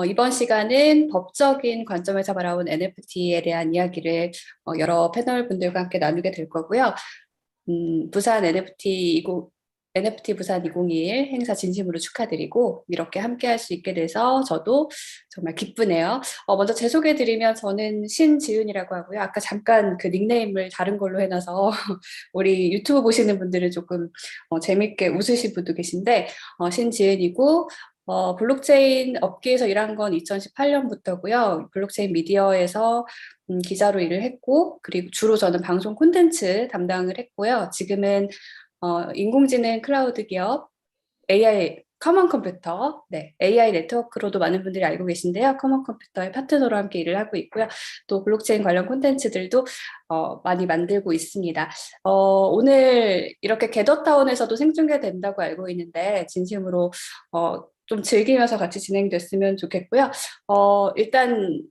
이번 시간은 법적인 관점에서 바라본 NFT에 대한 이야기를 여러 패널 분들과 함께 나누게 될 거고요. 부산 NFT 부산 2021 행사 진심으로 축하드리고 이렇게 함께 할 수 있게 돼서 저도 정말 기쁘네요. 먼저 제 소개드리면 저는 신지은이라고 하고요. 아까 잠깐 그 닉네임을 다른 걸로 해놔서 우리 유튜브 보시는 분들은 조금 재밌게 웃으신 분도 계신데 신지은이고 블록체인 업계에서 일한 건 2018년부터고요. 블록체인 미디어에서 기자로 일을 했고, 그리고 주로 저는 방송 콘텐츠 담당을 했고요. 지금은 인공지능 클라우드 기업 AI 커먼 컴퓨터, 네, AI 네트워크로도 많은 분들이 알고 계신데요. 커먼 컴퓨터의 파트너로 함께 일을 하고 있고요. 또 블록체인 관련 콘텐츠들도 많이 만들고 있습니다. 오늘 이렇게 게더타운에서도 생중계된다고 알고 있는데 진심으로 좀 즐기면서 같이 진행됐으면 좋겠고요. 일단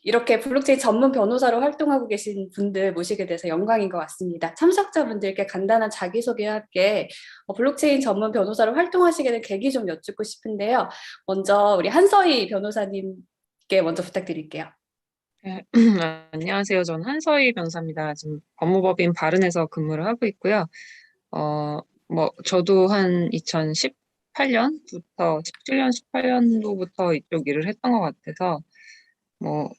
이렇게 블록체인 전문 변호사로 활동하고 계신 분들 모시게 돼서 영광인 것 같습니다. 참석자분들께 간단한 자기소개와 함께 블록체인 전문 변호사로 활동하시게 된 계기 좀 여쭙고 싶은데요. 먼저 우리 한서희 변호사님께 먼저 부탁드릴게요. 네, 안녕하세요. 저는 한서희 변호사입니다. 지금 법무법인 바른에서 근무를 하고 있고요. 저도 한 2018년부터, 17년, 18년도부터 이쪽 일을 했던 것 같아서, 뭐,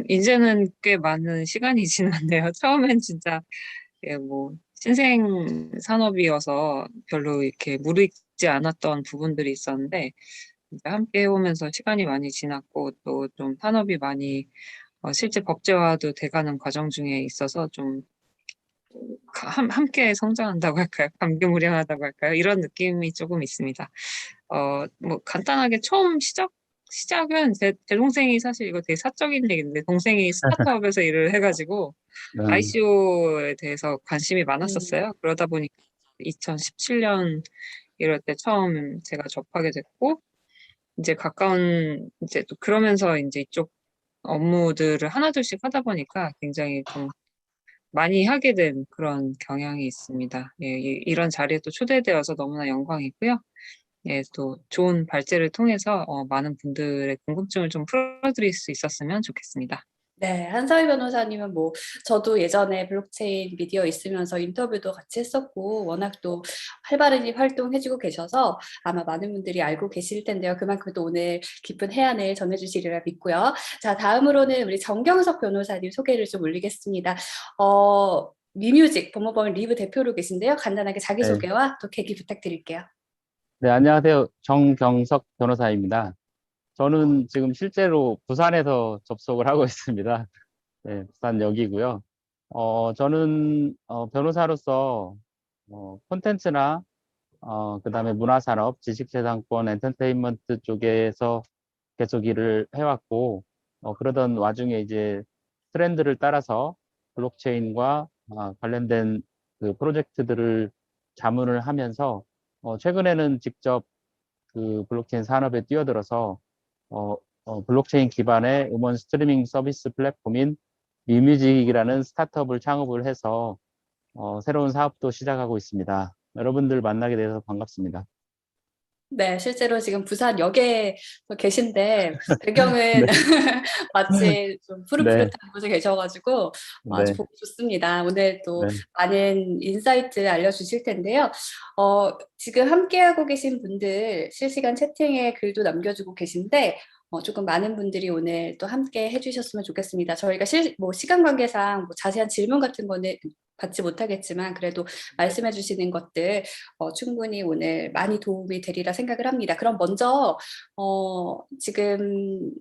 이제는 꽤 많은 시간이 지났네요. 처음엔 진짜, 신생 산업이어서 별로 이렇게 무르익지 않았던 부분들이 있었는데, 이제 함께 해오면서 시간이 많이 지났고, 또 좀 산업이 많이 실제 법제화도 돼가는 과정 중에 있어서 좀 함께 성장한다고 할까요? 감개무량하다고 할까요? 이런 느낌이 조금 있습니다. 간단하게 처음 시작은 제 동생이 사실 이거 되게 사적인 얘기인데, 동생이 스타트업에서 일을 해가지고 음, ICO에 대해서 관심이 음, 많았었어요. 그러다 보니까 2017년 이럴 때 처음 제가 접하게 됐고, 이제 또 그러면서 이제 이쪽 업무들을 하나둘씩 하다 보니까 굉장히 좀 많이 하게 된 그런 경향이 있습니다. 예, 이런 자리에 또 초대되어서 너무나 영광이고요. 예, 또 좋은 발제를 통해서 많은 분들의 궁금증을 좀 풀어드릴 수 있었으면 좋겠습니다. 네, 한서희 변호사님은 뭐 저도 예전에 블록체인 미디어 있으면서 인터뷰도 같이 했었고 워낙 또 활발히 활동해주고 계셔서 아마 많은 분들이 알고 계실 텐데요. 그만큼 또 오늘 깊은 해안을 전해주시리라 믿고요. 자, 다음으로는 우리 정경석 변호사님 소개를 좀 올리겠습니다. 미뮤직 법무법인 리브 대표로 계신데요. 간단하게 네. 자기소개와 또 계기 부탁드릴게요. 네, 안녕하세요. 정경석 변호사입니다. 저는 지금 실제로 부산에서 접속을 하고 있습니다. 네, 부산역이고요. 저는 변호사로서 콘텐츠나 그다음에 문화산업, 지식재산권, 엔터테인먼트 쪽에서 계속 일을 해왔고, 그러던 와중에 이제 트렌드를 따라서 블록체인과 관련된 그 프로젝트들을 자문을 하면서 최근에는 직접 그 블록체인 산업에 뛰어들어서 어, 블록체인 기반의 음원 스트리밍 서비스 플랫폼인 미뮤직이라는 스타트업을 창업을 해서 새로운 사업도 시작하고 있습니다. 여러분들 만나게 돼서 반갑습니다. 네, 실제로 지금 부산역에 계신데 배경은 네, 마치 좀 네, 푸릇푸릇한 곳에 계셔가지고 아주 네, 보기 좋습니다. 오늘 또 네. 많은 인사이트 알려주실 텐데요. 지금 함께하고 계신 분들 실시간 채팅에 글도 남겨주고 계신데 조금 많은 분들이 오늘 또 함께 해주셨으면 좋겠습니다. 저희가 뭐 시간 관계상 뭐 자세한 질문 같은 거는 받지 못하겠지만 그래도 말씀해 주시는 것들 충분히 오늘 많이 도움이 되리라 생각을 합니다. 그럼 먼저 지금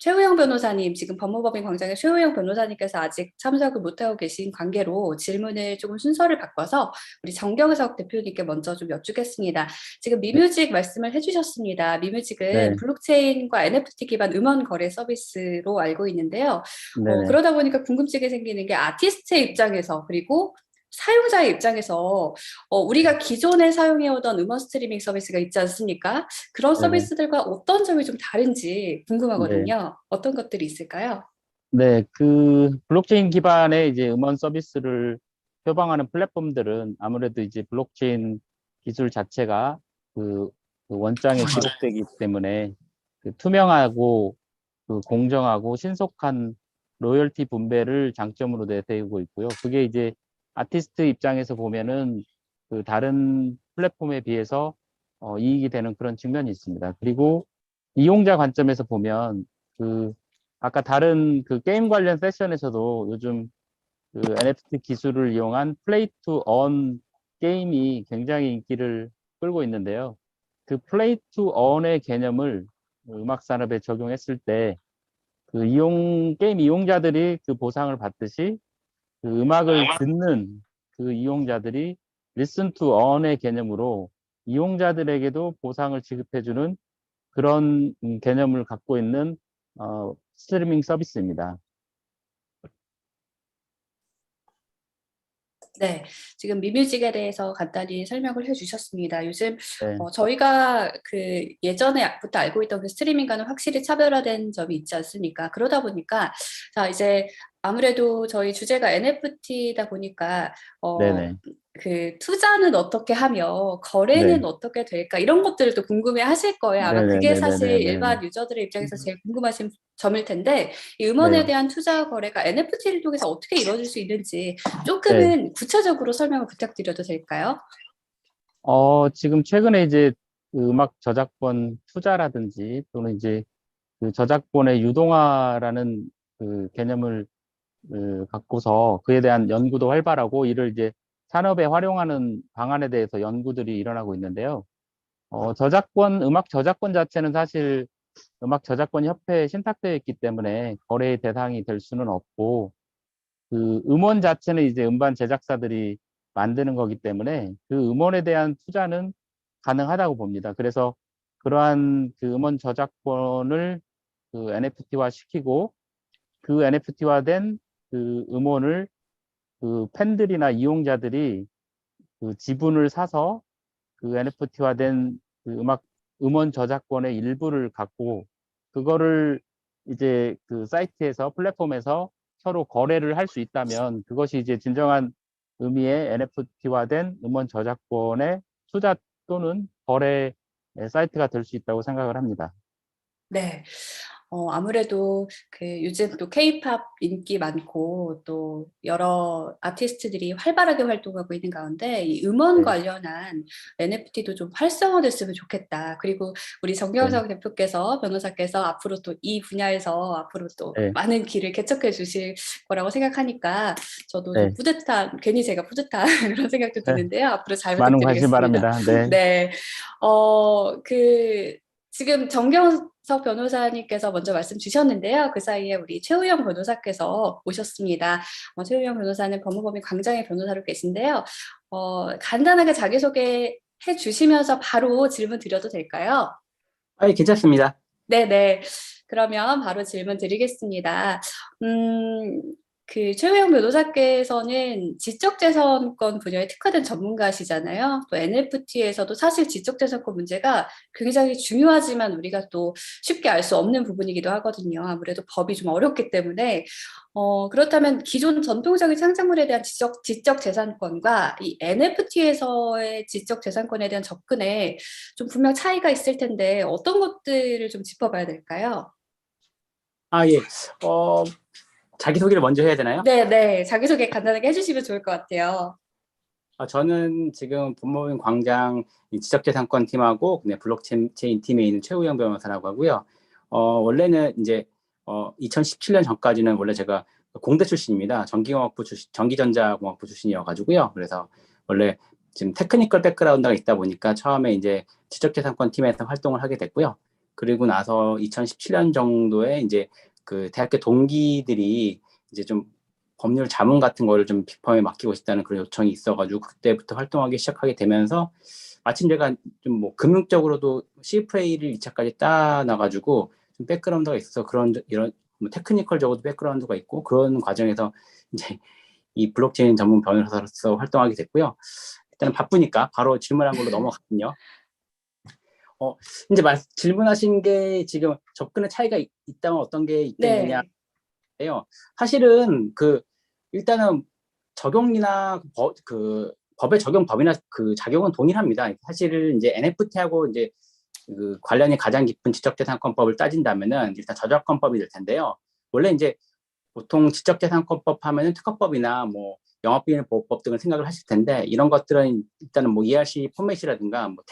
최우영 변호사님, 지금 법무법인 광장의 최우영 변호사님께서 아직 참석을 못하고 계신 관계로 질문을 조금 순서를 바꿔서 우리 정경석 대표님께 먼저 좀 여쭙겠습니다. 지금 네, 미뮤직 말씀을 해주셨습니다. 미뮤직은 네, 블록체인과 NFT 기반 음원 거래 서비스로 알고 있는데요. 네, 네, 그러다 보니까 궁금증이 생기는 게 아티스트의 입장에서 그리고 사용자의 입장에서 우리가 기존에 사용해오던 음원 스트리밍 서비스가 있지 않습니까? 그런 네, 네, 서비스들과 어떤 점이 좀 다른지 네. 궁금하거든요. 어떤 것들이 있을까요? 네, 그 블록체인 기반의 이제 음원 서비스를 표방하는 플랫폼들은 아무래도 이제 블록체인 기술 자체가 그, 그 원장에 기록되기 때문에 그 투명하고 그 공정하고 신속한 로열티 분배를 장점으로 내세우고 있고요. 그게 이제 아티스트 입장에서 보면은 그 다른 플랫폼에 비해서 이익이 되는 그런 측면이 있습니다. 그리고 이용자 관점에서 보면 그 아까 다른 그 게임 관련 세션에서도 요즘 그 NFT 기술을 이용한 플레이 투 언 게임이 굉장히 인기를 끌고 있는데요. 그 플레이 투 언의 개념을 음악 산업에 적용했을 때 그 게임 이용자들이 그 보상을 받듯이 그 음악을 듣는 그 이용자들이 listen to earn의 개념으로 이용자들에게도 보상을 지급해주는 그런 개념을 갖고 있는 스트리밍 서비스입니다. 네, 지금 미뮤직에 대해서 간단히 설명을 해주셨습니다. 요즘 네, 저희가 그 예전에부터 알고 있던 그 스트리밍과는 확실히 차별화된 점이 있지 않습니까? 그러다 보니까 자 이제 아무래도 저희 주제가 NFT다 보니까 네네, 그 투자는 어떻게 하며 네, 거래는 어떻게 될까 이런 것들을 또 궁금해 하실 거예요. 아마 그게 사실 네네네네네네네. 일반 유저들의 입장에서 제일 궁금하신 점일 텐데 이 음원에 네, 대한 투자 거래가 NFT를 통해서 어떻게 이루어질 수 있는지 네. 조금은 구체적으로 설명을 부탁드려도 될까요? 지금 최근에 이제 그 음악 저작권 투자라든지 또는 이제 그 저작권의 유동화라는 그 개념을 갖고서 그에 대한 연구도 활발하고 이를 이제 산업에 활용하는 방안에 대해서 연구들이 일어나고 있는데요. 음악 저작권 자체는 사실 음악 저작권 협회에 신탁되어 있기 때문에 거래의 대상이 될 수는 없고 그 음원 자체는 이제 음반 제작사들이 만드는 거기 때문에 그 음원에 대한 투자는 가능하다고 봅니다. 그래서 그러한 그 음원 저작권을 그 NFT화 시키고 그 NFT화 된 그 음원을 그 팬들이나 이용자들이 그 지분을 사서 그 NFT화 된 그 음원 저작권의 일부를 갖고 그거를 이제 그 사이트에서 플랫폼에서 서로 거래를 할 수 있다면 그것이 이제 진정한 의미의 NFT화된 음원 저작권의 투자 또는 거래 사이트가 될 수 있다고 생각을 합니다. 네. 아무래도 그 요즘 또 케이팝 인기 많고 또 여러 아티스트들이 활발하게 활동하고 있는 가운데 이 음원 네, 관련한 NFT도 좀 활성화됐으면 좋겠다. 그리고 우리 네, 정경석 대표께서 변호사께서 앞으로 또 이 분야에서 앞으로 또 네, 많은 길을 개척해 주실 거라고 생각하니까 저도 좀 네. 뿌듯한 괜히 제가 뿌듯한 그런 생각도 드는데요. 앞으로 잘 많은 관심 부탁드리겠습니다. 바랍니다. 네, 네. 그 지금 정경석 변호사님께서 먼저 말씀 주셨는데요. 그 사이에 우리 최우영 변호사께서 오셨습니다. 최우영 변호사는 법무법인 광장의 변호사로 계신데요. 간단하게 자기소개 해 주시면서 바로 질문 드려도 될까요? 예, 괜찮습니다. 네네. 그러면 바로 질문 드리겠습니다. 음, 그 최우영 변호사께서는 지적재산권 분야에 특화된 전문가시잖아요. 또 NFT에서도 사실 지적재산권 문제가 굉장히 중요하지만 우리가 또 쉽게 알 수 없는 부분이기도 하거든요. 아무래도 법이 좀 어렵기 때문에. 그렇다면 기존 전통적인 창작물에 대한 지적재산권과 이 NFT에서의 지적재산권에 대한 접근에 좀 분명 차이가 있을 텐데 어떤 것들을 좀 짚어봐야 될까요? 예. 자기소개를 먼저 해야 되나요? 네. 자기소개 간단하게 해주시면 좋을 것 같아요. 저는 지금 법무법인 광장 이 지적재산권 팀하고 블록체인 팀에 있는 최우영 변호사라고 하고요. 원래는 이제 2017년 전까지는 원래 제가 공대 출신입니다. 전기전자공학부 출신이어가지고요. 그래서 원래 지금 테크니컬 백그라운드가 있다 보니까 처음에 이제 지적재산권 팀에서 활동을 하게 됐고요. 그리고 나서 2017년 정도에 이제 그 대학교 동기들이 이제 좀 법률 자문 같은 거를 좀 빅펌에 맡기고 싶다는 그런 요청이 있어가지고 그때부터 활동하기 시작하게 되면서 마침 제가 좀 뭐 금융적으로도 CFA를 2차까지 따놔가지고 좀 백그라운드가 있어서 그런 이런 뭐 테크니컬적으로도 백그라운드가 있고 그런 과정에서 이제 이 블록체인 전문 변호사로서 활동하게 됐고요. 일단은 바쁘니까 바로 질문한 걸로 넘어가거든요. 이제 질문하신 게 지금 접근의 차이가 있다면 어떤 게 있겠느냐. 네. 사실은 일단은 적용이나 법의 적용 범위나 그 작용은 동일합니다. 사실은 이제 NFT하고 이제 그 관련이 가장 깊은 지적재산권법을 따진다면은 일단 저작권법이 될 텐데요. 원래 이제 보통 지적재산권법 하면은 특허법이나 뭐 영업비밀보호법 등을 생각을 하실 텐데 이런 것들은 일단은 뭐 ERC 포맷이라든가 뭐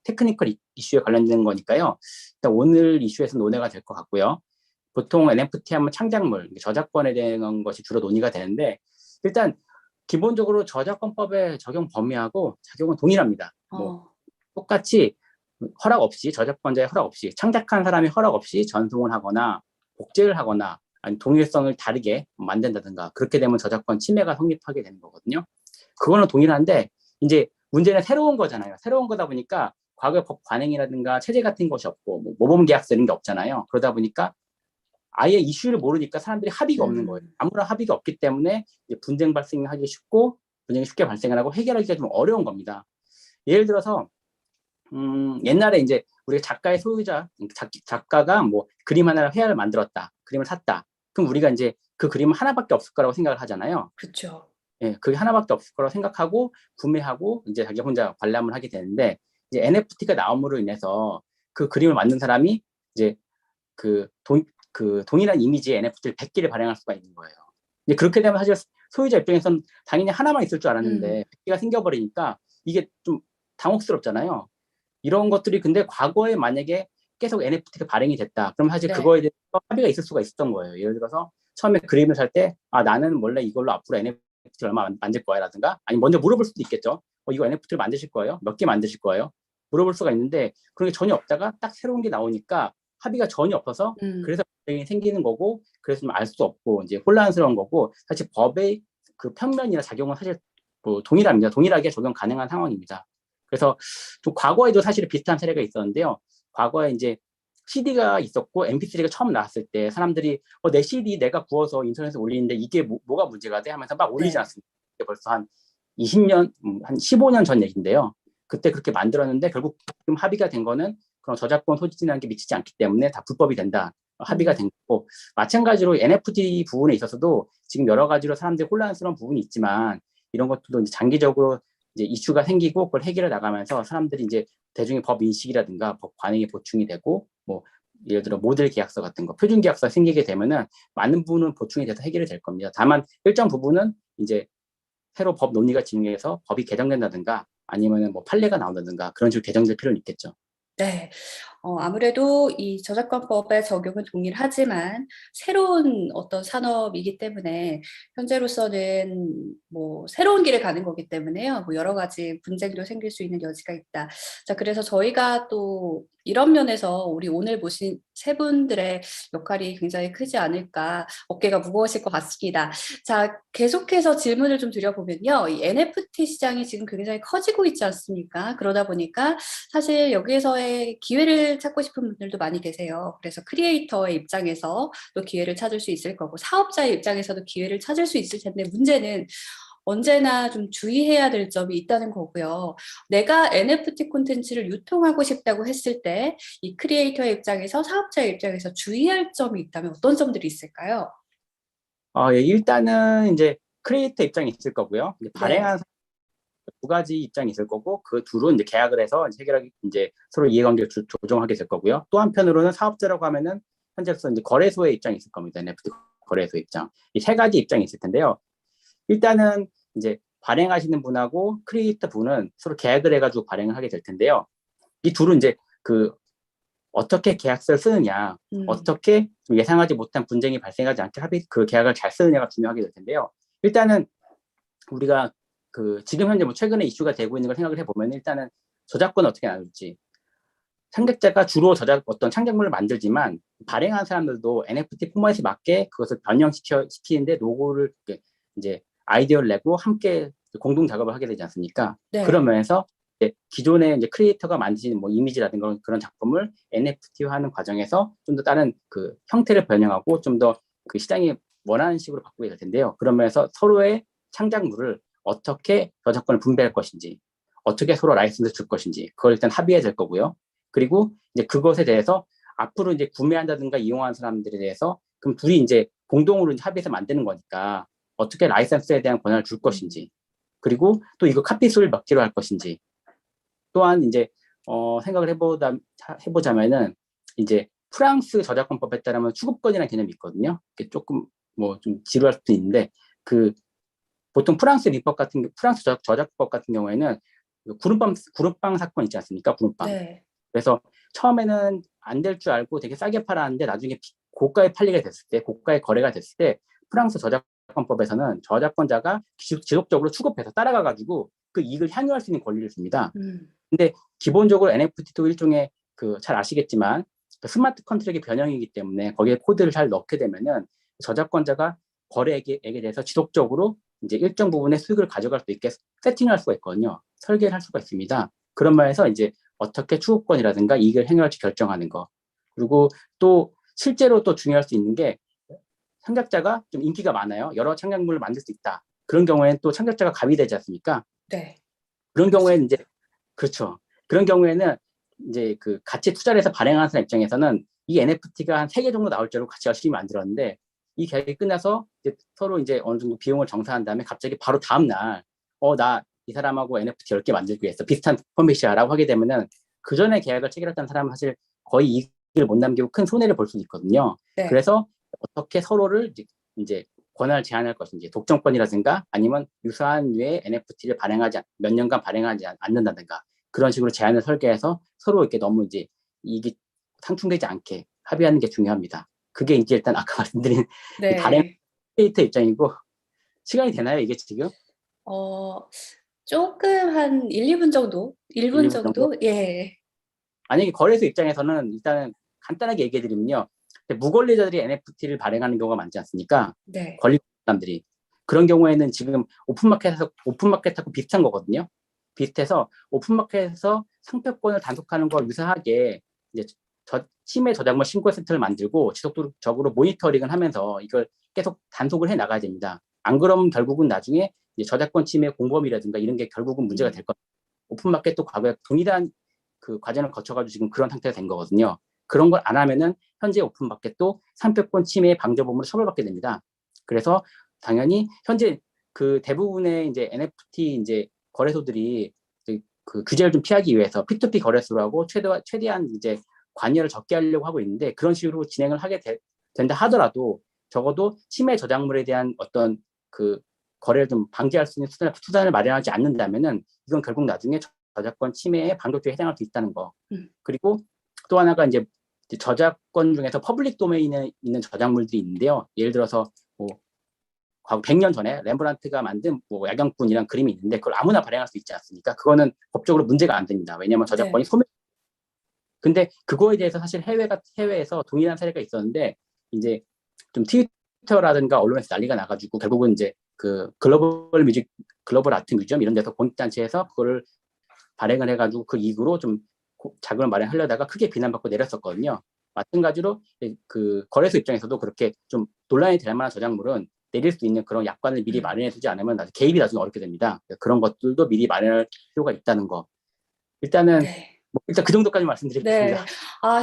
테크니컬 이슈에 관련된 거니까요. 일단 오늘 이슈에서 논의가 될 것 같고요. 보통 NFT 하면 창작물, 저작권에 대한 것이 주로 논의가 되는데 일단 기본적으로 저작권법의 적용 범위하고 작용은 동일합니다. 뭐 어, 똑같이 허락 없이 저작권자의 허락 없이 창작한 사람이 허락 없이 전송을 하거나 복제를 하거나 아니 동일성을 다르게 만든다든가 그렇게 되면 저작권 침해가 성립하게 되는 거거든요. 그거는 동일한데 이제 문제는 새로운 거잖아요. 새로운 거다 보니까 과거의 법 관행이라든가 체제 같은 것이 없고 뭐 모범 계약서 이런 게 없잖아요. 그러다 보니까 아예 이슈를 모르니까 사람들이 합의가 없는 거예요. 아무런 합의가 없기 때문에 이제 분쟁 발생하기 쉽고 분쟁이 쉽게 발생을 하고 해결하기가 좀 어려운 겁니다. 예를 들어서 옛날에 이제 우리 작가의 소유자, 작가가 뭐 그림 하나를 회화를 만들었다, 그림을 샀다. 그럼 우리가 이제 그 그림은 하나밖에 없을 거라고 생각을 하잖아요. 그렇죠. 예, 그게 하나밖에 없을 거라고 생각하고 구매하고 이제 자기 혼자 관람을 하게 되는데 이제 NFT가 나옴으로 인해서 그 그림을 만든 사람이 이제 그 동일한 이미지의 NFT를 100개를 발행할 수가 있는 거예요. 이제 그렇게 되면 사실 소유자 입장에서는 당연히 하나만 있을 줄 알았는데 100개가 생겨버리니까 이게 좀 당혹스럽잖아요. 이런 것들이 근데 과거에 만약에 계속 NFT가 발행이 됐다. 그럼 사실 네. 그거에 대해서 합의가 있을 수가 있었던 거예요. 예를 들어서 처음에 그림을 살 때, 아, 나는 원래 이걸로 앞으로 NFT를 얼마 만들 거야 라든가, 아니 먼저 물어볼 수도 있겠죠. 이거 NFT를 만드실 거예요? 몇 개 만드실 거예요? 물어볼 수가 있는데 그런 게 전혀 없다가 딱 새로운 게 나오니까 합의가 전혀 없어서 그래서 분쟁이 생기는 거고 그래서 좀 알 수 없고 이제 혼란스러운 거고 사실 법의 그 평면이나 작용은 사실 뭐 동일합니다. 동일하게 적용 가능한 상황입니다. 그래서 좀 과거에도 사실 비슷한 사례가 있었는데요. 과거에 이제 CD가 있었고 MP3가 처음 나왔을 때 사람들이 내 CD 내가 구워서 인터넷에 올리는데 이게 뭐가 문제가 돼? 하면서 막 올리지 네. 않았습니까? 벌써 한 20년, 한 15년 전 얘기인데요. 그때 그렇게 만들었는데 결국 지금 합의가 된 거는 그런 저작권 소지라는 게 미치지 않기 때문에 다 불법이 된다. 합의가 된 거고 마찬가지로 NFT 부분에 있어서도 지금 여러 가지로 사람들이 혼란스러운 부분이 있지만 이런 것들도 이제 장기적으로 이제 이슈가 생기고 그걸 해결해 나가면서 사람들이 이제 대중의 법 인식이라든가 법 관행이 보충이 되고 뭐 예를 들어 모델 계약서 같은 거 표준 계약서 생기게 되면은 많은 부분은 보충이 돼서 해결이 될 겁니다. 다만 일정 부분은 이제 새로 법 논의가 진행해서 법이 개정된다든가 아니면은 뭐 판례가 나온다든가 그런 식으로 개정될 필요는 있겠죠. 네. 아무래도 이 저작권법의 적용은 동일하지만 새로운 어떤 산업이기 때문에 현재로서는 뭐 새로운 길을 가는 거기 때문에요. 뭐 여러 가지 분쟁도 생길 수 있는 여지가 있다. 자, 그래서 저희가 또 이런 면에서 우리 오늘 모신 세 분들의 역할이 굉장히 크지 않을까, 어깨가 무거우실 것 같습니다. 자, 계속해서 질문을 좀 드려보면요. 이 NFT 시장이 지금 굉장히 커지고 있지 않습니까? 그러다 보니까 사실 여기에서의 기회를 찾고 싶은 분들도 많이 계세요. 그래서 크리에이터의 입장에서 또 기회를 찾을 수 있을 거고 사업자의 입장에서도 기회를 찾을 수 있을 텐데 문제는 언제나 좀 주의해야 될 점이 있다는 거고요. 내가 NFT 콘텐츠를 유통하고 싶다고 했을 때 이 크리에이터의 입장에서 사업자의 입장에서 주의할 점이 있다면 어떤 점들이 있을까요? 예, 일단은 이제 크리에이터 입장이 있을 거고요. 이제 네. 발행한 두 가지 입장이 있을 거고 그 둘은 이제 계약을 해서 해결하기 이제 서로 이해관계를 조정하게 될 거고요. 또 한편으로는 사업자라고 하면은 현재로서 이제 거래소의 입장이 있을 겁니다. NFT 거래소 입장. 이 세 가지 입장이 있을 텐데요. 일단은 이제 발행하시는 분하고 크리에이터 분은 서로 계약을 해가지고 발행을 하게 될 텐데요. 이 둘은 이제 그 어떻게 계약서를 쓰느냐, 어떻게 좀 예상하지 못한 분쟁이 발생하지 않게 그 계약을 잘 쓰느냐가 중요하게 될 텐데요. 일단은 우리가 그 지금 현재 뭐 최근에 이슈가 되고 있는 걸 생각을 해보면 일단은 저작권을 어떻게 나눌지 창작자가 주로 어떤 창작물을 만들지만 발행한 사람들도 NFT 포맷에 맞게 그것을 변형시키는데 노고를 이제 아이디어를 내고 함께 공동 작업을 하게 되지 않습니까? 네. 그러면서 이제 기존의 이제 크리에이터가 만드신 뭐 이미지라든가 그런 작품을 NFT화하는 과정에서 좀 더 다른 그 형태를 변형하고 좀 더 그 시장이 원하는 식으로 바꾸게 될 텐데요. 그러면서 서로의 창작물을 어떻게 저작권을 분배할 것인지, 어떻게 서로 라이선스를 줄 것인지 그걸 일단 합의해야 될 거고요. 그리고 이제 그것에 대해서 앞으로 이제 구매한다든가 이용하는 사람들에 대해서 그럼 둘이 이제 공동으로 이제 합의해서 만드는 거니까 어떻게 라이선스에 대한 권한을 줄 것인지 그리고 또 이거 카피 수를 몇 개로 할 것인지 또한 이제 생각을 해보자면은 이제 프랑스 저작권법에 따르면 추급권이라는 개념이 있거든요. 이게 조금 뭐 좀 지루할 수도 있는데 그 보통 프랑스 저작법 같은 경우에는 그 구름빵 사건 있지 않습니까? 구름빵. 네. 그래서 처음에는 안 될 줄 알고 되게 싸게 팔았는데 나중에 고가에 팔리게 됐을 때, 고가에 거래가 됐을 때 프랑스 저작권법에서는 저작권자가 지속적으로 추급해서 따라가가지고 그 이익을 향유할 수 있는 권리를 줍니다. 근데 기본적으로 NFT도 일종의 그 잘 아시겠지만 그 스마트 컨트랙의 변형이기 때문에 거기에 코드를 잘 넣게 되면은 저작권자가 거래액에 대해서 지속적으로 이제 일정 부분의 수익을 가져갈 수 있게 세팅할 수가 있거든요. 설계를 할 수가 있습니다. 그런 면에서 이제 어떻게 추구권이라든가 이익을 행할지 결정하는 거. 그리고 또 실제로 또 중요할 수 있는 게 창작자가 좀 인기가 많아요. 여러 창작물을 만들 수 있다. 그런 경우에는 또 창작자가 가미되지 않습니까? 네. 그런 경우에는 이제 그렇죠. 그런 경우에는 이제 그 같이 투자를 해서 발행하는 사람 입장에서는 이 NFT가 한 3개 정도 나올 줄 알고 같이 열심히 만들었는데 이 계약이 끝나서 이제 서로 이제 어느 정도 비용을 정산한 다음에 갑자기 바로 다음 날 나 이 사람하고 NFT 10개 만들기 위해서 비슷한 포맷이야라고 하게 되면은 그 전에 계약을 체결했던 사람은 사실 거의 이익을 못 남기고 큰 손해를 볼 수도 있거든요. 네. 그래서 어떻게 서로를 이제 권한을 제한할 것인지 독점권이라든가 아니면 유사한 류의 NFT를 몇 년간 발행하지 않는다든가 그런 식으로 제한을 설계해서 서로 이렇게 너무 이제 이게 상충되지 않게 합의하는 게 중요합니다. 그게 이제 일단 아까 말씀드린 이 발행 네. 스테이트 입장이고 시간이 되나요 이게 지금? 조금 한 1, 2분 정도? 1분 1, 2분 정도? 정도? 예. 만약에 거래소 입장에서는 일단은 간단하게 얘기해 드리면요. 무권리자들이 NFT를 발행하는 경우가 많지 않습니까? 네. 권리 사람들이. 그런 경우에는 지금 오픈마켓하고 비슷한 거거든요. 비슷해서 오픈마켓에서 상표권을 단속하는 거와 유사하게 이제 침해 저작물 신고 센터를 만들고 지속적으로 모니터링을 하면서 이걸 계속 단속을 해 나가야 됩니다. 안 그러면 결국은 나중에 이제 저작권 침해 공범이라든가 이런 게 결국은 문제가 될 겁니다. 오픈마켓도 과거에 동일한 그 과정을 거쳐가지고 지금 그런 상태가 된 거거든요. 그런 걸 안 하면은 현재 오픈마켓도 상표권 침해 방조범으로 처벌받게 됩니다. 그래서 당연히 현재 그 대부분의 이제 NFT 이제 거래소들이 그 규제를 좀 피하기 위해서 P2P 거래소라고 최대한 이제 관여를 적게 하려고 하고 있는데 그런 식으로 진행을 하게 된다 하더라도 적어도 침해 저작물에 대한 어떤 그 거래를 좀 방지할 수 있는 수단을 마련하지 않는다면은 이건 결국 나중에 저작권 침해의 반격죄에 해당할 수 있다는 거. 그리고 또 하나가 이제 저작권 중에서 퍼블릭 도메인에 있는 저작물들이 있는데요. 예를 들어서 뭐 과거 100년 전에 렘브란트가 만든 뭐 야경꾼이란 그림이 있는데 그걸 아무나 발행할 수 있지 않습니까? 그거는 법적으로 문제가 안 됩니다. 왜냐하면 저작권이 네. 근데 그거에 대해서 사실 해외에서 동일한 사례가 있었는데 이제 좀 트위터라든가 언론에서 난리가 나가지고 결국은 이제 그 글로벌 아트 뮤지엄 이런 데서 공익단체에서 그거를 발행을 해가지고 그 이후로 좀 자금을 마련하려다가 크게 비난받고 내렸었거든요. 마찬가지로 그 거래소 입장에서도 그렇게 좀 논란이 될 만한 저작물은 내릴 수 있는 그런 약관을 미리 마련해 두지 않으면 개입이 나중에 어렵게 됩니다. 그런 것들도 미리 마련할 필요가 있다는 거. 일단은 네. 일단 그 정도까지 네. 말씀드리겠습니다.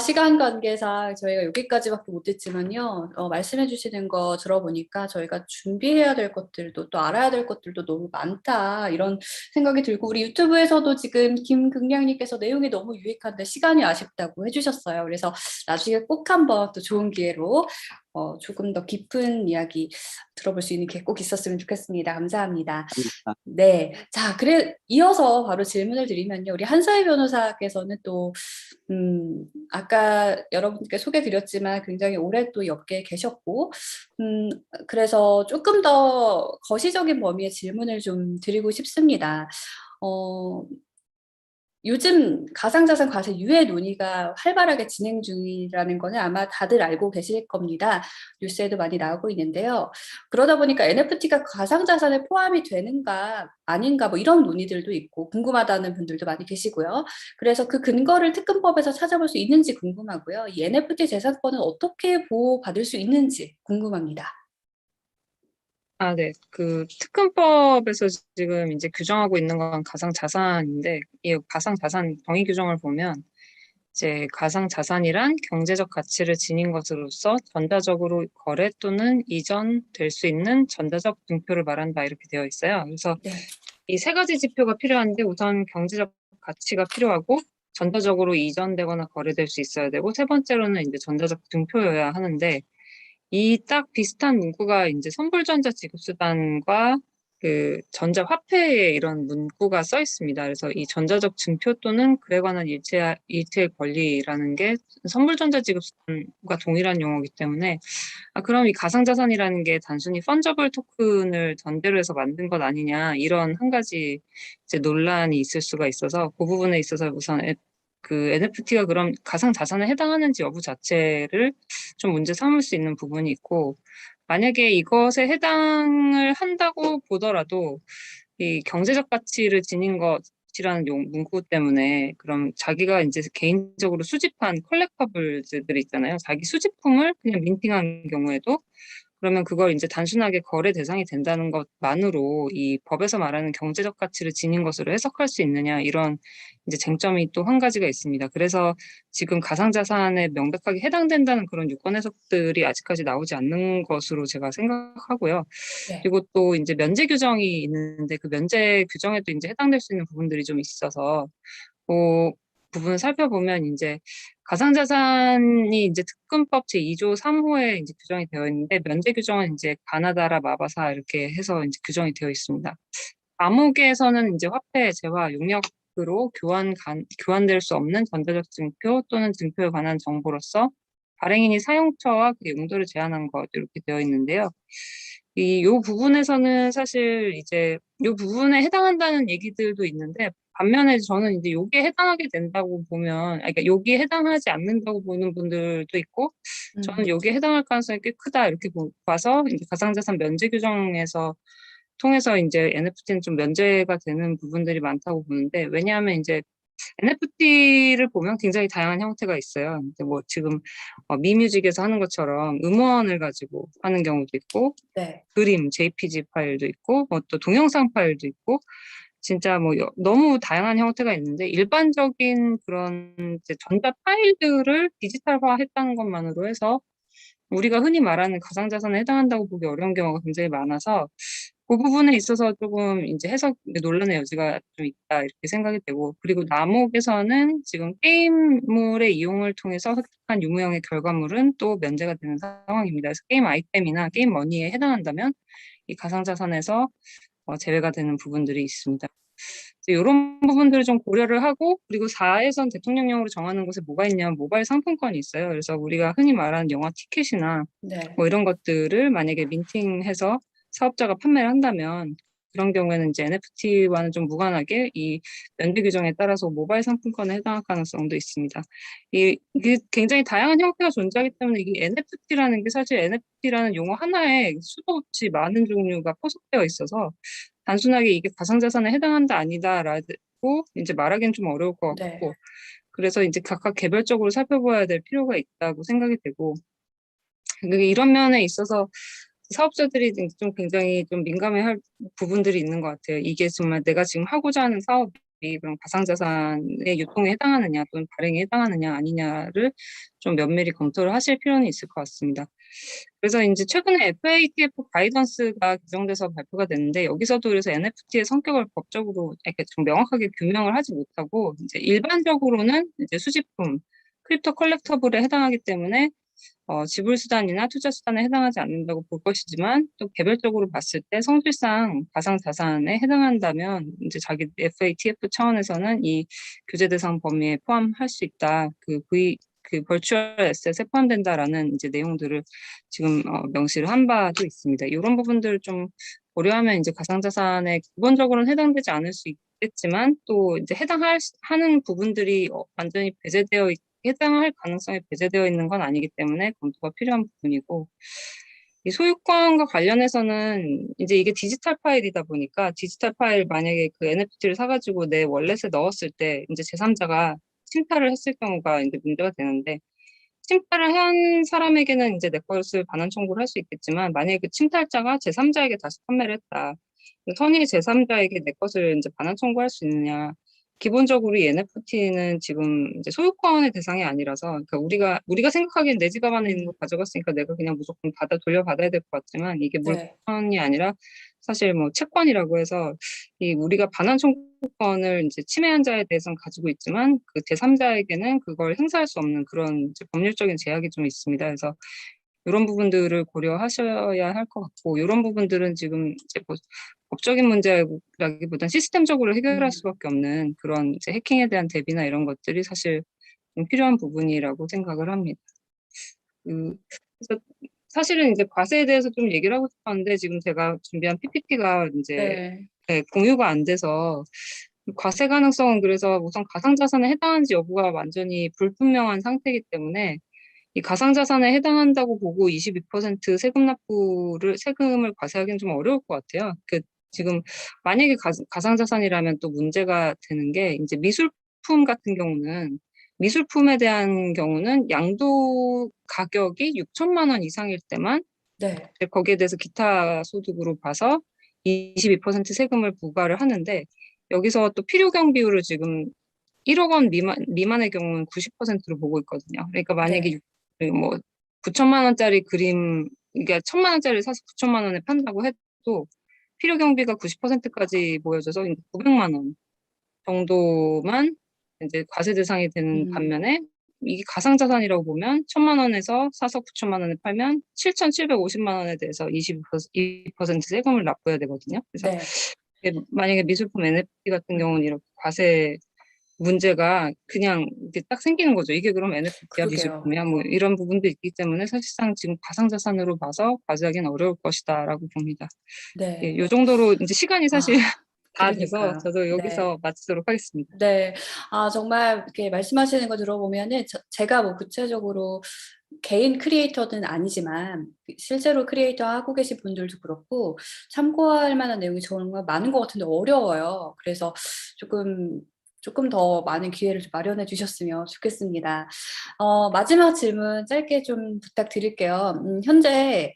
시간 관계상 저희가 여기까지밖에 못했지만요. 말씀해 주시는 거 들어보니까 저희가 준비해야 될 것들도 또 알아야 될 것들도 너무 많다. 이런 생각이 들고 우리 유튜브에서도 지금 김극량님께서 내용이 너무 유익한데 시간이 아쉽다고 해주셨어요. 그래서 나중에 꼭 한번 또 좋은 기회로 조금 더 깊은 이야기 들어볼 수 있는 기회 꼭 있었으면 좋겠습니다. 감사합니다. 네. 자, 이어서 바로 질문을 드리면요. 우리 한서희 변호사께서는 또, 아까 여러분께 소개드렸지만 굉장히 오래 또 업계에 계셨고, 그래서 조금 더 거시적인 범위의 질문을 좀 드리고 싶습니다. 요즘 가상자산 과세 유예 논의가 활발하게 진행 중이라는 거는 아마 다들 알고 계실 겁니다. 뉴스에도 많이 나오고 있는데요. 그러다 보니까 NFT가 가상자산에 포함이 되는가 아닌가 뭐 이런 논의들도 있고 궁금하다는 분들도 많이 계시고요. 그래서 그 근거를 특근법에서 찾아볼 수 있는지 궁금하고요. 이 NFT 재산권은 어떻게 보호받을 수 있는지 궁금합니다. 네. 그 특근법에서 지금 이제 규정하고 있는 건 가상자산인데, 이 가상자산 정의 규정을 보면, 이제 가상자산이란 경제적 가치를 지닌 것으로서 전자적으로 거래 또는 이전될 수 있는 전자적 증표를 말한다 이렇게 되어 있어요. 그래서 네. 이 세 가지 지표가 필요한데 우선 경제적 가치가 필요하고 전자적으로 이전되거나 거래될 수 있어야 되고, 세 번째로는 이제 전자적 증표여야 하는데, 이 딱 비슷한 문구가 이제 선불전자 지급수단과 그 전자화폐에 이런 문구가 써 있습니다. 그래서 이 전자적 증표 또는 그에 관한 일체의 권리라는 게 선불전자 지급수단과 동일한 용어이기 때문에, 그럼 이 가상자산이라는 게 단순히 펀저블 토큰을 전제로 해서 만든 것 아니냐, 이런 한 가지 이제 논란이 있을 수가 있어서, 그 부분에 있어서 우선 그 NFT가 그럼 가상자산에 해당하는지 여부 자체를 좀 문제 삼을 수 있는 부분이 있고, 만약에 이것에 해당을 한다고 보더라도 이 경제적 가치를 지닌 것이라는 문구 때문에, 그럼 자기가 이제 개인적으로 수집한 컬렉터블들 있잖아요. 자기 수집품을 그냥 민팅한 경우에도, 그러면 그걸 이제 단순하게 거래 대상이 된다는 것만으로 이 법에서 말하는 경제적 가치를 지닌 것으로 해석할 수 있느냐, 이런 이제 쟁점이 또 한 가지가 있습니다. 그래서 지금 가상자산에 명백하게 해당된다는 그런 유권 해석들이 아직까지 나오지 않는 것으로 제가 생각하고요. 네. 그리고 또 이제 면제 규정이 있는데, 그 면제 규정에도 이제 해당될 수 있는 부분들이 좀 있어서, 그 부분을 살펴보면 이제 가상자산이 이제 특검법 제2조 3호에 이제 규정이 되어 있는데, 면제 규정은 이제 가나다라, 마바사 이렇게 해서 이제 규정이 되어 있습니다. 암호계에서는 이제 화폐, 재화, 용역으로 교환될 수 없는 전자적 증표 또는 증표에 관한 정보로서 발행인이 사용처와 그 용도를 제한한 것, 이렇게 되어 있는데요. 요 부분에서는 사실 이제 요 부분에 해당한다는 얘기들도 있는데, 반면에 저는 이제 여기에 해당하게 된다고 보면, 그러니까 여기에 해당하지 않는다고 보는 분들도 있고, 저는 여기에 해당할 가능성이 꽤 크다, 이렇게 봐서 이제 가상자산 면제 규정에서 통해서 이제 NFT는 좀 면제가 되는 부분들이 많다고 보는데, 왜냐하면 이제 NFT를 보면 굉장히 다양한 형태가 있어요. 이제 뭐 지금 미뮤직에서 하는 것처럼 음원을 가지고 하는 경우도 있고, 네. 그림, JPG 파일도 있고, 뭐 또 동영상 파일도 있고, 진짜 뭐 너무 다양한 형태가 있는데, 일반적인 그런 이제 전자 파일들을 디지털화했다는 것만으로 해서 우리가 흔히 말하는 가상자산에 해당한다고 보기 어려운 경우가 굉장히 많아서, 그 부분에 있어서 조금 이제 해석 논란의 여지가 좀 있다, 이렇게 생각이 되고, 그리고 남옥에서는 지금 게임물의 이용을 통해서 획득한 유무형의 결과물은 또 면제가 되는 상황입니다. 그래서 게임 아이템이나 게임 머니에 해당한다면 이 가상자산에서 제외가 되는 부분들이 있습니다. 이런 부분들을 좀 고려를 하고, 그리고 4에선 대통령령으로 정하는 곳에 뭐가 있냐면 모바일 상품권이 있어요. 그래서 우리가 흔히 말하는 영화 티켓이나 네. 뭐 이런 것들을 만약에 민팅해서 사업자가 판매를 한다면, 그런 경우에는 이제 NFT와는 좀 무관하게 이 면제 규정에 따라서 모바일 상품권에 해당할 가능성도 있습니다. 이게 굉장히 다양한 형태가 존재하기 때문에, 이게 NFT라는 게 사실 NFT라는 용어 하나에 수도 없이 많은 종류가 포섭되어 있어서 단순하게 이게 가상자산에 해당한다 아니다라고 이제 말하기는 좀 어려울 것 네. 같고, 그래서 이제 각각 개별적으로 살펴봐야 될 필요가 있다고 생각이 되고, 이런 면에 있어서 사업자들이 좀 굉장히 좀 민감해할 부분들이 있는 것 같아요. 이게 정말 내가 지금 하고자 하는 사업이 그럼 가상자산의 유통에 해당하느냐 또는 발행에 해당하느냐 아니냐를 좀 면밀히 검토를 하실 필요는 있을 것 같습니다. 그래서 이제 최근에 FATF 가이던스가 개정돼서 발표가 됐는데, 여기서도 그래서 NFT의 성격을 법적으로 이렇게 좀 명확하게 규명을 하지 못하고, 이제 일반적으로는 이제 수집품, 크립토 컬렉터블에 해당하기 때문에 지불 수단이나 투자 수단에 해당하지 않는다고 볼 것이지만, 또 개별적으로 봤을 때 성질상 가상 자산에 해당한다면 이제 자기 FATF 차원에서는 이 규제 대상 범위에 포함할 수 있다. 그 벌추얼 에셋에 포함된다라는 이제 내용들을 지금 명시를 한 바도 있습니다. 이런 부분들을 좀 고려하면 이제 가상자산에 기본적으로는 해당되지 않을 수 있겠지만, 또 이제 하는 부분들이 완전히 해당할 가능성이 배제되어 있는 건 아니기 때문에 검토가 필요한 부분이고, 이 소유권과 관련해서는 이제 이게 디지털 파일이다 보니까, 디지털 파일 만약에 그 NFT를 사가지고 내 월렛에 넣었을 때 이제 제3자가 침탈을 했을 경우가 이제 문제가 되는데, 침탈을 한 사람에게는 이제 내 것을 반환 청구를 할 수 있겠지만, 만약에 그 침탈자가 제3자에게 다시 판매를 했다. 선의 제3자에게 내 것을 이제 반환 청구할 수 있느냐. 기본적으로 이 NFT는 지금 이제 소유권의 대상이 아니라서, 그러니까 우리가 생각하기엔 내 지갑 안에 있는 거 가져갔으니까 내가 그냥 무조건 돌려받아야 될 것 같지만, 이게 네. 물건이 아니라 사실 뭐 채권이라고 해서 이 우리가 반환 청구권을 이제 침해한 자에 대해서는 가지고 있지만 그 제3자에게는 그걸 행사할 수 없는 그런 이제 법률적인 제약이 좀 있습니다. 그래서 이런 부분들을 고려하셔야 할 것 같고, 이런 부분들은 지금 이제 뭐 법적인 문제라기보단 시스템적으로 해결할 수밖에 없는 그런 이제 해킹에 대한 대비나 이런 것들이 사실 좀 필요한 부분이라고 생각을 합니다. 그래서 사실은 이제 과세에 대해서 좀 얘기를 하고 싶었는데 지금 제가 준비한 PPT가 이제 네. 공유가 안 돼서 과세 가능성은 그래서 우선 가상자산에 해당하는지 여부가 완전히 불분명한 상태이기 때문에 이 가상자산에 해당한다고 보고 22% 세금을 과세하기는 좀 어려울 것 같아요. 지금 만약에 가상자산이라면 또 문제가 되는 게 이제 미술품 같은 경우는 미술품에 대한 경우는 양도 가격이 6천만 원 이상일 때만 네. 이제 거기에 대해서 기타 소득으로 봐서 22% 세금을 부과를 하는데 여기서 또 필요경 비율을 지금 1억 원 미만의 경우는 90%로 보고 있거든요. 그러니까 만약에 뭐 9천만 원짜리 그림, 그러니까 1천만 원짜리를 사서 9천만 원에 판다고 해도 필요 경비가 90%까지 모여져서 900만 원 정도만 이제 과세 대상이 되는 반면에 이게 가상자산이라고 보면 1천만 원에서 사서 9천만 원에 팔면 7,750만 원에 대해서 22% 세금을 납부해야 되거든요. 그래서 만약에 미술품 NFT 같은 경우는 이렇게 과세 문제가 그냥 이렇게 딱 생기는 거죠. 이게 그럼 NFT야 미술품이야 뭐 이런 부분도 있기 때문에 사실상 지금 가상자산으로 봐서 과세하기는 어려울 것이다라고 봅니다. 예, 요 정도로 이제 시간이 사실 다 돼서 저도 여기서 마치도록 하겠습니다. 네. 정말 이렇게 말씀하시는 거 들어보면은 제가 뭐 구체적으로 개인 크리에이터는 아니지만 실제로 크리에이터 하고 계신 분들도 그렇고 참고할 만한 내용이 정말 많은 것 같은데 어려워요. 그래서 조금 더 많은 기회를 좀 마련해 주셨으면 좋겠습니다. 마지막 질문 짧게 좀 부탁드릴게요. 현재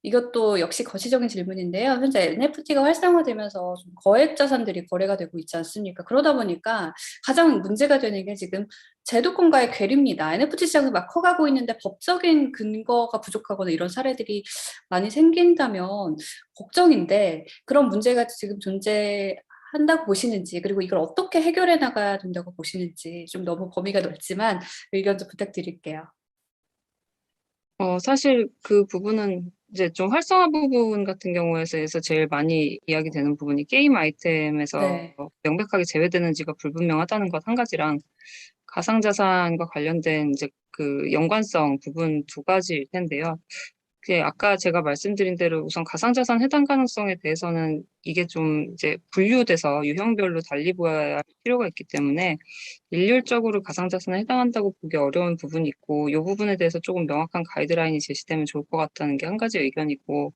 이것도 역시 거시적인 질문인데요. 현재 NFT가 활성화되면서 좀 거액 자산들이 거래가 되고 있지 않습니까? 그러다 보니까 가장 문제가 되는 게 지금 제도권과의 괴리입니다. NFT 시장이 막 커가고 있는데 법적인 근거가 부족하거나 이런 사례들이 많이 생긴다면 걱정인데 그런 문제가 지금 존재한다고 보시는지 그리고 이걸 어떻게 해결해 나가야 된다고 보시는지 좀 너무 범위가 넓지만 의견 좀 부탁드릴게요. 사실 그 부분은 이제 좀 활성화 부분 같은 경우에서 제일 많이 이야기되는 부분이 게임 아이템에서 명백하게 제외되는지가 불분명하다는 것 한 가지랑 가상자산과 관련된 이제 그 연관성 부분 두 가지일 텐데요. 아까 제가 말씀드린 대로 우선 가상자산 해당 가능성에 대해서는 이게 좀 이제 분류돼서 유형별로 달리 보아야 할 필요가 있기 때문에 일률적으로 가상자산에 해당한다고 보기 어려운 부분이 있고 이 부분에 대해서 조금 명확한 가이드라인이 제시되면 좋을 것 같다는 게 한 가지 의견이고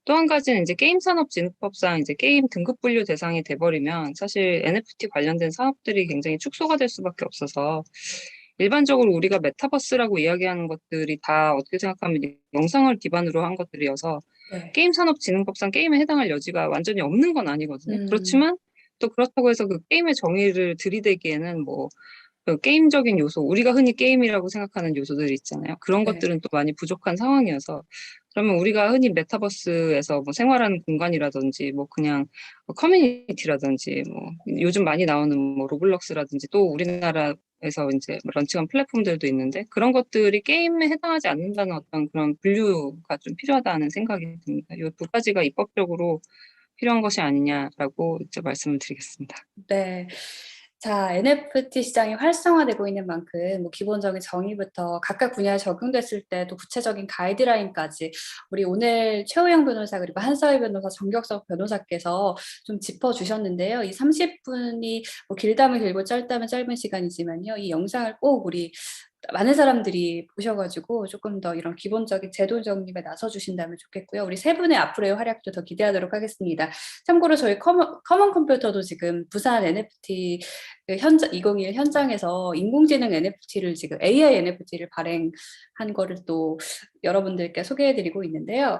또 한 가지는 이제 게임산업진흥법상 이제 게임 등급 분류 대상이 돼버리면 사실 NFT 관련된 사업들이 굉장히 축소가 될 수밖에 없어서 일반적으로 우리가 메타버스라고 이야기하는 것들이 다 어떻게 생각하면 영상을 기반으로 한 것들이어서 게임산업진흥법상 게임에 해당할 여지가 완전히 없는 건 아니거든요. 그렇지만 또 그렇다고 해서 그 게임의 정의를 들이대기에는 뭐 그 게임적인 요소, 우리가 흔히 게임이라고 생각하는 요소들이 있잖아요. 그런 것들은 또 많이 부족한 상황이어서 그러면 우리가 흔히 메타버스에서 뭐 생활하는 공간이라든지 뭐 그냥 뭐 커뮤니티라든지 뭐 요즘 많이 나오는 뭐 로블록스라든지 또 우리나라에서 이제 런칭한 플랫폼들도 있는데 그런 것들이 게임에 해당하지 않는다는 어떤 그런 분류가 좀 필요하다는 생각이 듭니다. 이 두 가지가 입법적으로 필요한 것이 아니냐라고 이제 말씀을 드리겠습니다. 네. 자, NFT 시장이 활성화되고 있는 만큼 뭐 기본적인 정의부터 각각 분야에 적용됐을 때 또 구체적인 가이드라인까지 우리 오늘 최우영 변호사 그리고 한서희 변호사, 정격석 변호사께서 좀 짚어주셨는데요. 이 30분이 뭐 길다면 길고 짧다면 짧은 시간이지만요. 이 영상을 꼭 우리 많은 사람들이 보셔가지고 조금 더 이런 기본적인 제도 정립에 나서주신다면 좋겠고요. 우리 세 분의 앞으로의 활약도 더 기대하도록 하겠습니다. 참고로 저희 커먼 컴퓨터도 지금 부산 NFT 2021 현장에서 인공지능 NFT를 지금 AI NFT를 발행한 거를 또 여러분들께 소개해드리고 있는데요.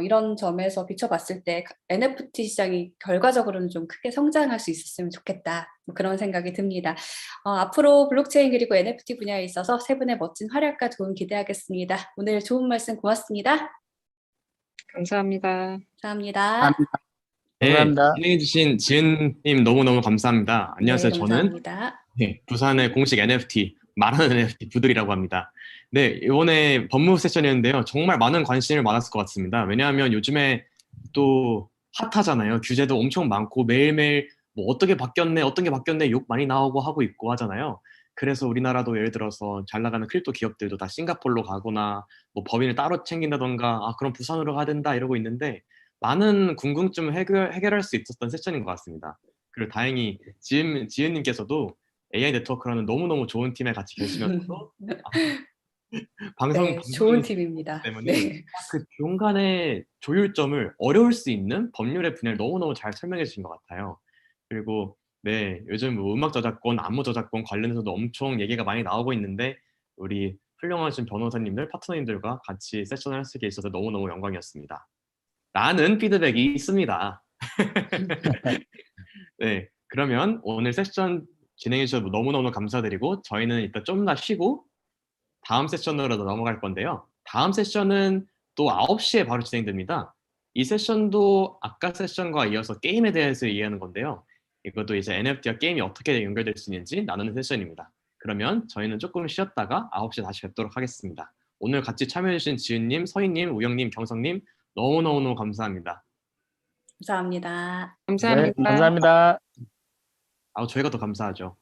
이런 점에서 비춰봤을 때 NFT 시장이 결과적으로는 좀 크게 성장할 수 있었으면 좋겠다. 뭐 그런 생각이 듭니다. 앞으로 블록체인 그리고 NFT 분야에 있어서 세 분의 멋진 활약과 도움 기대하겠습니다. 오늘 좋은 말씀 고맙습니다. 감사합니다. 감사합니다. 네, 감사합니다. 진행해주신 지은님 너무너무 감사합니다. 안녕하세요. 네, 저는 감사합니다. 부산의 공식 NFT, 말하는 NFT 부들이라고 합니다. 네, 이번에 법무 세션이었는데요. 정말 많은 관심을 받았을 것 같습니다. 왜냐하면 요즘에 또 핫하잖아요. 규제도 엄청 많고 매일매일 뭐 어떻게 바뀌었네, 어떤 게 바뀌었네 욕 많이 나오고 하고 있고 하잖아요. 그래서 우리나라도 예를 들어서 잘 나가는 크립토 기업들도 다 싱가포르로 가거나 뭐 법인을 따로 챙긴다던가 아 그럼 부산으로 가야 된다 이러고 있는데 많은 궁금증을 해결할 수 있었던 세션인 것 같습니다. 그리고 다행히 지은님께서도 AI 네트워크라는 너무너무 좋은 팀에 같이 계시면서도 방송 네, 좋은 전문이시기 팀입니다. 때문에 네. 그 중간에 조율점을 어려울 수 있는 법률의 분야를 너무너무 잘 설명해 주신 것 같아요. 그리고 네, 요즘 뭐 음악 저작권, 안무 저작권 관련해서도 엄청 얘기가 많이 나오고 있는데 우리 훌륭하신 변호사님들, 파트너님들과 같이 세션을 할 수 있게 있어서 너무너무 영광이었습니다. 라는 피드백이 있습니다. 네, 그러면 오늘 세션 진행해 주셔서 너무너무 감사드리고 저희는 일단 좀 더 쉬고 다음 세션으로 넘어갈 건데요. 다음 세션은 또 9시에 바로 진행됩니다. 이 세션도 아까 세션과 이어서 게임에 대해서 이해하는 건데요. 이것도 이제 NFT와 게임이 어떻게 연결될 수 있는지 나누는 세션입니다. 그러면 저희는 조금 쉬었다가 9시에 다시 뵙도록 하겠습니다. 오늘 같이 참여해주신 지은님, 서희님, 우영님, 경성님 너무너무 감사합니다. 감사합니다. 네, 감사합니다. 감사합니다. 저희가 더 감사하죠.